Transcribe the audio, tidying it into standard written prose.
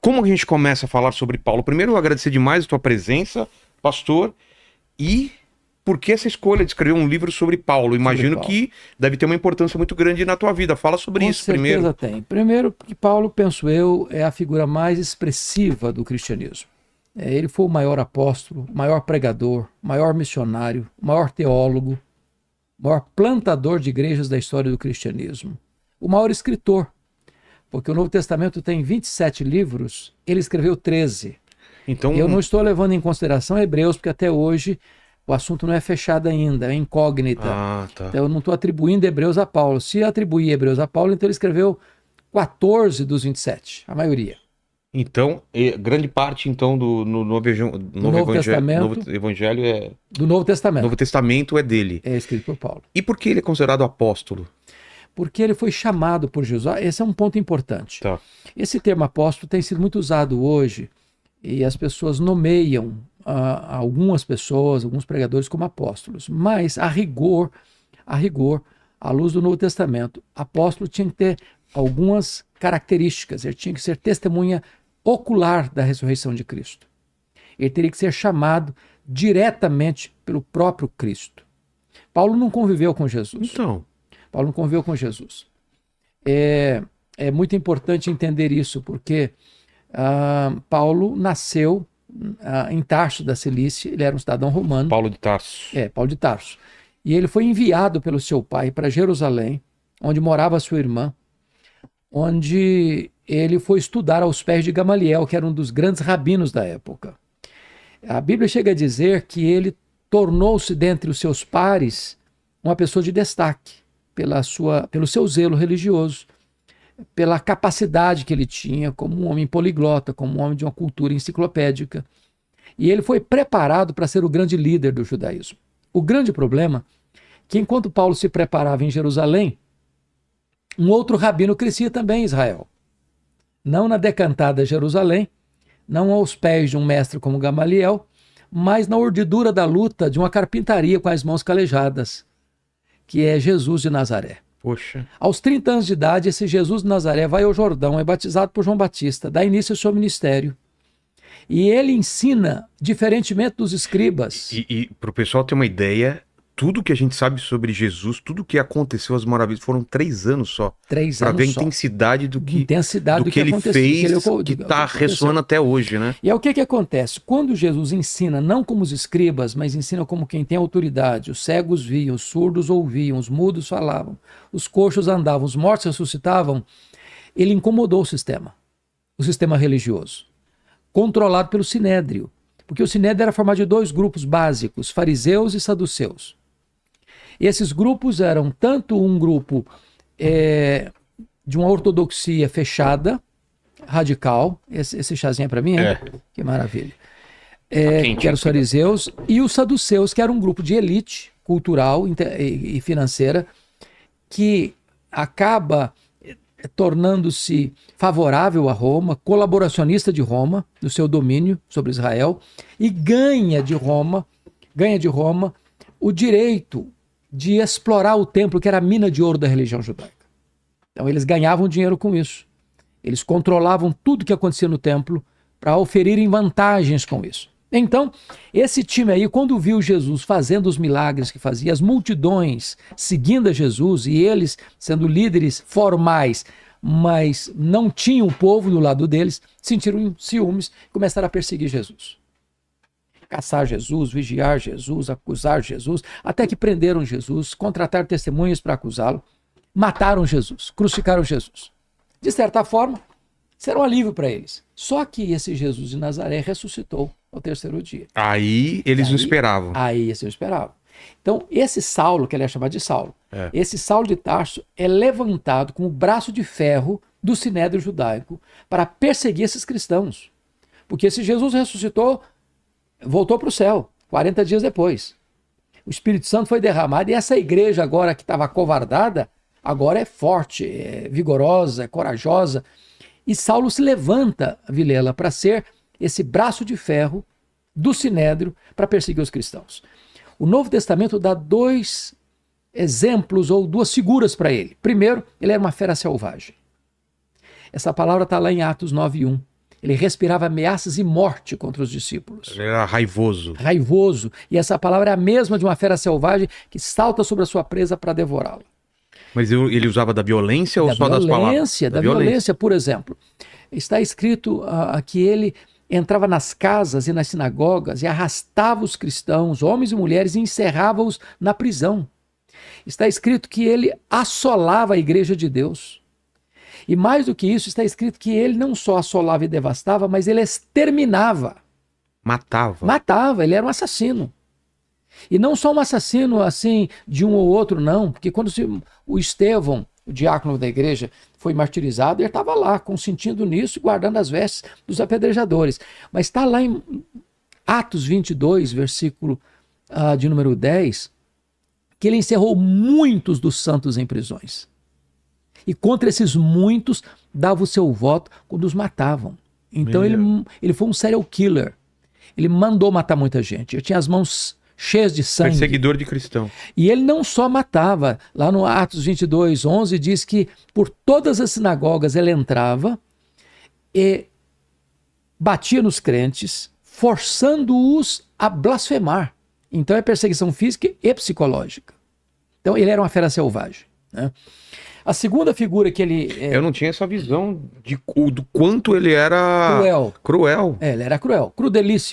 como a gente começa a falar sobre Paulo? Primeiro, eu agradecer demais a tua presença, pastor, e por que essa escolha de escrever um livro sobre Paulo? Imagino que deve ter uma importância muito grande na tua vida. Fala sobre isso primeiro. Com certeza tem. Primeiro, porque Paulo, penso eu, é a figura mais expressiva do cristianismo. Ele foi o maior apóstolo, maior pregador, maior missionário, maior teólogo, maior plantador de igrejas da história do cristianismo, o maior escritor, porque o Novo Testamento tem 27 livros, ele escreveu 13. Então, eu não estou levando em consideração Hebreus, porque até hoje o assunto não é fechado ainda, é incógnita. Tá. Então eu não estou atribuindo Hebreus a Paulo. Se atribuir Hebreus a Paulo, então ele escreveu 14 dos 27, a maioria. Então, grande parte então do Novo Evangelho é... Do Novo Testamento. Novo Testamento é dele. É escrito por Paulo. E por que ele é considerado apóstolo? Porque ele foi chamado por Jesus. Esse é um ponto importante. Tá. Esse termo apóstolo tem sido muito usado hoje e as pessoas nomeiam algumas pessoas, alguns pregadores como apóstolos. Mas, a rigor, à luz do Novo Testamento, apóstolo tinha que ter algumas características. Ele tinha que ser testemunha ocular da ressurreição de Cristo. Ele teria que ser chamado diretamente pelo próprio Cristo. Paulo não conviveu com Jesus. Então, Paulo não conviveu com Jesus. É muito importante entender isso, porque Paulo nasceu em Tarso da Cilícia, ele era um cidadão romano. Paulo de Tarso. Paulo de Tarso. E ele foi enviado pelo seu pai para Jerusalém, onde morava sua irmã, onde ele foi estudar aos pés de Gamaliel, que era um dos grandes rabinos da época. A Bíblia chega a dizer que ele tornou-se dentre os seus pares uma pessoa de destaque, pelo seu zelo religioso, pela capacidade que ele tinha como um homem poliglota, como um homem de uma cultura enciclopédica. E ele foi preparado para ser o grande líder do judaísmo. O grande problema é que enquanto Paulo se preparava em Jerusalém, um outro rabino crescia também em Israel. Não na decantada Jerusalém, não aos pés de um mestre como Gamaliel, mas na urdidura da luta de uma carpintaria com as mãos calejadas, que é Jesus de Nazaré. Poxa. Aos 30 anos de idade, esse Jesus de Nazaré vai ao Jordão, é batizado por João Batista, dá início ao seu ministério. E ele ensina, diferentemente dos escribas. E para o pessoal ter uma ideia, tudo que a gente sabe sobre Jesus, tudo que aconteceu, as maravilhas, foram 3 anos só. 3 para anos ver a só. intensidade do que ele aconteceu, fez, que está ressoando até hoje, né? E é o que acontece? Quando Jesus ensina, não como os escribas, mas ensina como quem tem autoridade, os cegos viam, os surdos ouviam, os mudos falavam, os coxos andavam, os mortos ressuscitavam, ele incomodou o sistema religioso, controlado pelo Sinédrio, porque o Sinédrio era formado de 2 grupos básicos, fariseus e saduceus. E esses grupos eram tanto um grupo de uma ortodoxia fechada, radical, esse chazinho é para mim, hein? Que maravilha. Que eram os fariseus, e os saduceus, que era um grupo de elite cultural e financeira, que acaba tornando-se favorável a Roma, colaboracionista de Roma, no seu domínio sobre Israel, e ganha de Roma o direito de explorar o templo, que era a mina de ouro da religião judaica. Então eles ganhavam dinheiro com isso. Eles controlavam tudo que acontecia no templo para oferirem vantagens com isso. Então, esse time aí, quando viu Jesus fazendo os milagres que fazia, as multidões seguindo a Jesus e eles sendo líderes formais, mas não tinham o povo do lado deles, sentiram ciúmes e começaram a perseguir Jesus. Caçar Jesus, vigiar Jesus, acusar Jesus, até que prenderam Jesus, contrataram testemunhas para acusá-lo, mataram Jesus, crucificaram Jesus. De certa forma, será um alívio para eles. Só que esse Jesus de Nazaré ressuscitou ao 3º dia. Aí eles não esperavam. Aí eles não esperavam. Então, esse Saulo, que ele é chamado de Saulo, esse Saulo de Tarso é levantado como o braço de ferro do Sinédrio judaico para perseguir esses cristãos. Porque esse Jesus ressuscitou, voltou para o céu, 40 dias depois. O Espírito Santo foi derramado e essa igreja agora que estava acovardada, agora é forte, é vigorosa, é corajosa. E Saulo se levanta, Vilela, para ser esse braço de ferro do Sinédrio para perseguir os cristãos. O Novo Testamento dá 2 exemplos ou 2 figuras para ele. Primeiro, ele era uma fera selvagem. Essa palavra está lá em Atos 9:1. Ele respirava ameaças e morte contra os discípulos. Ele era raivoso. Raivoso. E essa palavra é a mesma de uma fera selvagem que salta sobre a sua presa para devorá-la. Mas ele usava da violência ou só das palavras? Da violência, por exemplo. Está escrito que ele entrava nas casas e nas sinagogas e arrastava os cristãos, homens e mulheres, e encerrava-os na prisão. Está escrito que ele assolava a igreja de Deus. E mais do que isso, está escrito que ele não só assolava e devastava, mas ele exterminava. Matava. Matava, ele era um assassino. E não só um assassino assim de um ou outro, não, porque quando o Estevão, o diácono da igreja, foi martirizado, ele estava lá, consentindo nisso e guardando as vestes dos apedrejadores. Mas está lá em Atos 22, versículo de número 10, que ele encerrou muitos dos santos em prisões. E contra esses muitos dava o seu voto quando os matavam. Então ele foi um serial killer. Ele mandou matar muita gente. Ele tinha as mãos cheias de sangue. Perseguidor de cristão. E ele não só matava. Lá no Atos 22, 11, diz que por todas as sinagogas ele entrava e batia nos crentes, forçando-os a blasfemar. Então é perseguição física e psicológica. Então ele era uma fera selvagem, né? A segunda figura que ele... Eu não tinha essa visão do quanto ele era... Cruel. Cruel. Ele era cruel. Crudelício.